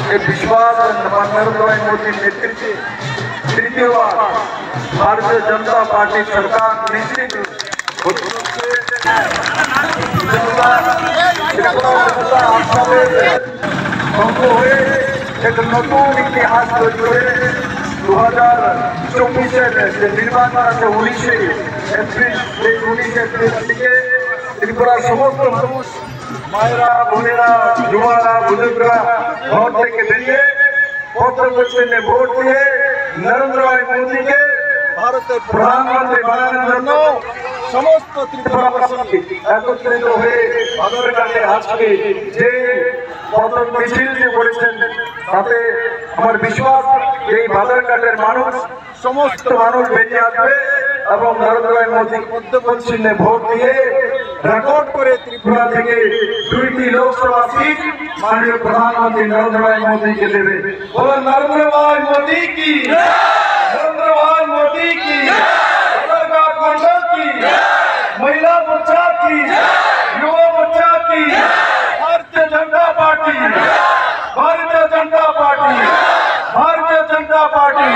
ये विश्वास नरेंद्र भाई मोदी नेतृत्व तृतीय बार भारतीय जनता पार्टी सरकार निश्चित एक नतून इतिहास तैरी করে 2024 নির্বাচন আছে 19 এপ্রিল এই 19 এপ্রিল থেকে ত্রিপুরার সমস্ত মানুষ মায়েরা বোনেরা যুবরা বুজুর্গরা ঘর থেকে বেরিয়ে প্রত্যেকজনে ভোট দিয়ে নরেন্দ্র ভাই মোদীকে ভারতের প্রধানমন্ত্রী বানানোর জন্য সমস্ত ত্রিপুরাবাসী একত্রিত হয়ে বাজারঘাটে আজকে যে পথ মিছিল যে করেছেন তাতে আমার বিশ্বাস এই বাজারঘাটের মানুষ সমস্ত মানুষ বেরিয়ে আসবে এবং নরেন্দ্র ভাই মোদী মধ্যপ্রদেশ চিহ্নে ভোট দিয়ে রেকর্ড করে ত্রিপুরা থেকে 2টি লোকসভা সিট মাননীয় প্রধানমন্ত্রী নরেন্দ্র ভাই মোদীকে দেবে। বলুন নরেন্দ্র ভাই মোদী কি, नरेंद्र भाई मोदी की, बाजारघाट मंडल की, महिला मोर्चा की, युवा मोर्चा की, Bharatiya Janata party, Bharatiya Janata party, Bharatiya Janata party.